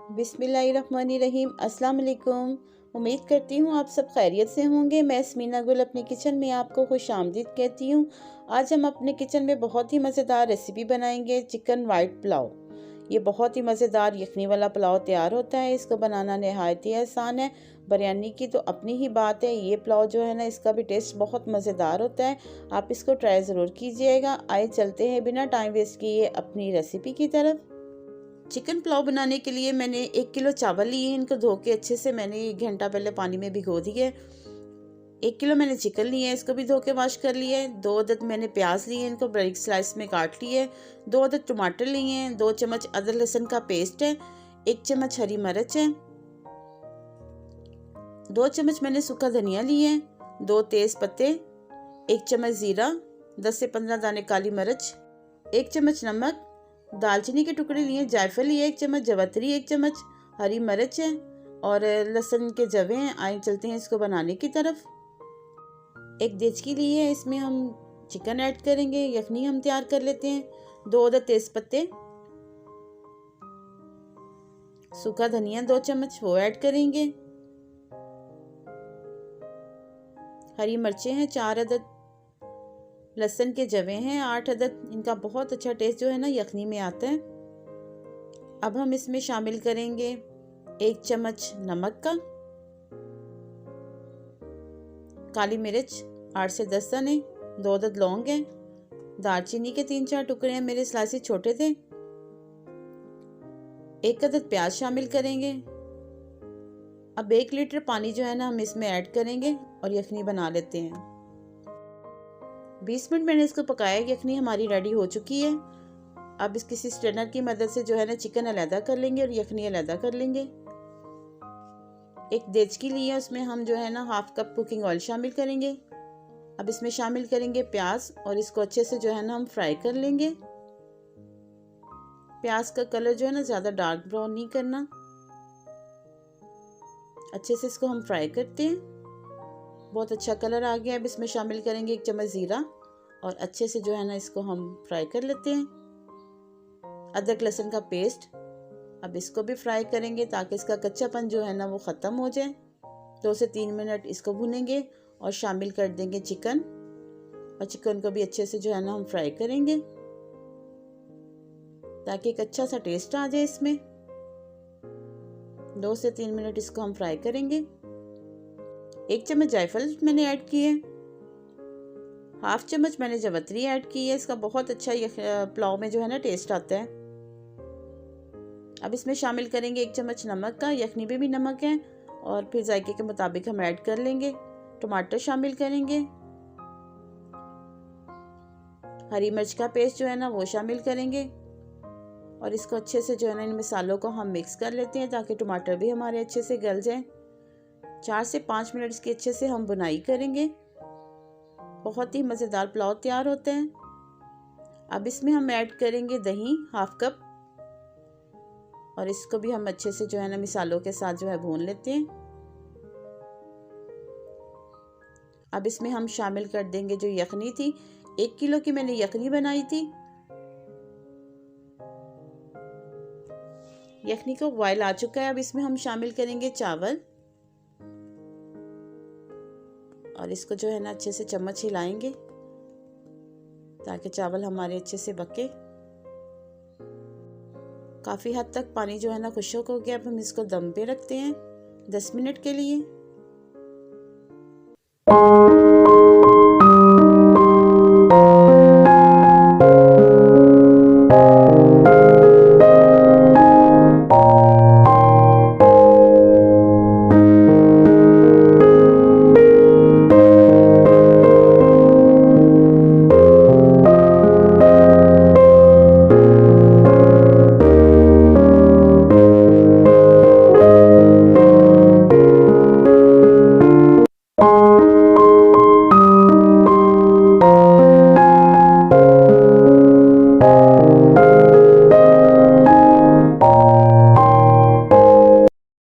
बिस्मिल्लाहिर्रहमानिर्रहीम। अस्सलाम वालेकुम। उम्मीद करती हूँ आप सब खैरियत से होंगे। मैं स्मीना गुल अपने किचन में आपको खुश आमदीद कहती हूँ। आज हम अपने किचन में बहुत ही मज़ेदार रेसिपी बनाएंगे, चिकन वाइट पुलाव। ये बहुत ही मज़ेदार यखनी वाला पुलाव तैयार होता है। इसको बनाना नहायत ही आसान है। बिरयानी की तो अपनी ही बात है। ये पुलाव जो है ना, इसका भी टेस्ट बहुत मज़ेदार होता है। आप इसको ट्राई ज़रूर कीजिएगा। आइए चलते हैं बिना टाइम वेस्ट किए अपनी रेसिपी की तरफ। चिकन पुलाव बनाने के लिए मैंने 1 किलो चावल लिए। इनको धो के अच्छे से मैंने 1 घंटा पहले पानी में भिगो दिए। 1 किलो मैंने चिकन लिए, इसको भी धो के वॉश कर लिए। 2 अदद मैंने प्याज लिए, इनको बारीक स्लाइस में काट लिए। 2 अदद टमाटर लिए हैं। 2 चम्मच अदरक लहसुन का पेस्ट है। 1 चम्मच हरी मिर्च है। 2 चम्मच मैंने सूखा धनिया लिए। 2 तेज पत्ते, 1 चम्मच ज़ीरा, 10 से 15 दाने काली मिर्च, 1 चम्मच नमक, दालचीनी के टुकड़े लिए, जायफल लिए 1 चम्मच, जवतरी 1 चम्मच, हरी मिर्च है और लहसुन के जवे हैं। आइए चलते हैं इसको बनाने की तरफ। एक देचकी ली है, इसमें हम चिकन ऐड करेंगे। यखनी हम तैयार कर लेते हैं। 2 अदद तेज पत्ते, सूखा धनिया 2 चम्मच वो ऐड करेंगे। हरी मिर्चें हैं 4 अदद, लहसुन के जवे हैं 8 अदद। इनका बहुत अच्छा टेस्ट जो है ना यखनी में आता है। अब हम इसमें शामिल करेंगे 1 चम्मच नमक का, काली मिर्च 8 से 10 दाने, 2 अदद लौंग हैं, दालचीनी के 3-4 टुकड़े हैं, मेरे स्लाइसेस छोटे थे। 1 अदद प्याज शामिल करेंगे। अब 1 लीटर पानी जो है ना हम इसमें ऐड करेंगे और यखनी बना लेते हैं। 20 मिनट मैंने इसको पकाया। यखनी हमारी रेडी हो चुकी है। अब इस किसी स्ट्रेनर की मदद से जो है ना चिकन अलहदा कर लेंगे और यखनी अलहदा कर लेंगे। एक देचकी ली है, उसमें हम जो है ना 1/2 कप कुकिंग ऑयल शामिल करेंगे। अब इसमें शामिल करेंगे प्याज और इसको अच्छे से जो है ना हम फ्राई कर लेंगे। प्याज का कलर जो है ना ज़्यादा डार्क ब्राउन नहीं करना, अच्छे से इसको हम फ्राई करते हैं। बहुत अच्छा कलर आ गया। अब इसमें शामिल करेंगे 1 चम्मच ज़ीरा और अच्छे से जो है ना इसको हम फ्राई कर लेते हैं। अदरक लहसुन का पेस्ट, अब इसको भी फ्राई करेंगे ताकि इसका कच्चापन जो है ना वो ख़त्म हो जाए। 2 से 3 मिनट इसको भूनेंगे और शामिल कर देंगे चिकन, और चिकन को भी अच्छे से जो है ना हम फ्राई करेंगे ताकि एक अच्छा सा टेस्ट आ जाए इसमें। 2 से 3 मिनट इसको हम फ्राई करेंगे। 1 चम्मच जायफल मैंने ऐड की है। 1/2 चम्मच मैंने जवतरी ऐड की है। इसका बहुत अच्छा पुलाव में जो है ना टेस्ट आता है। अब इसमें शामिल करेंगे 1 चम्मच नमक का। यखनी में भी नमक है और फिर जायके के मुताबिक हम ऐड कर लेंगे। टमाटर शामिल करेंगे। हरी मिर्च का पेस्ट जो है ना वो शामिल करेंगे और इसको अच्छे से जो है ना इन मसालों को हम मिक्स कर लेते हैं ताकि टमाटर भी हमारे अच्छे से गल जाए। 4 से 5 मिनट इसकी अच्छे से हम बुनाई करेंगे। बहुत ही मज़ेदार पुलाव तैयार होता है। अब इसमें हम ऐड करेंगे दही 1/2 कप और इसको भी हम अच्छे से जो है ना मसालों के साथ जो है भून लेते हैं। अब इसमें हम शामिल कर देंगे जो यखनी थी। 1 किलो की मैंने यखनी बनाई थी। यखनी को बॉयल आ चुका है। अब इसमें हम शामिल करेंगे चावल और इसको जो है ना अच्छे से चम्मच हिलाएंगे ताकि चावल हमारे अच्छे से पके। काफ़ी हद तक पानी जो है ना खुश्क हो गया। अब हम इसको दम पे रखते हैं 10 मिनट के लिए।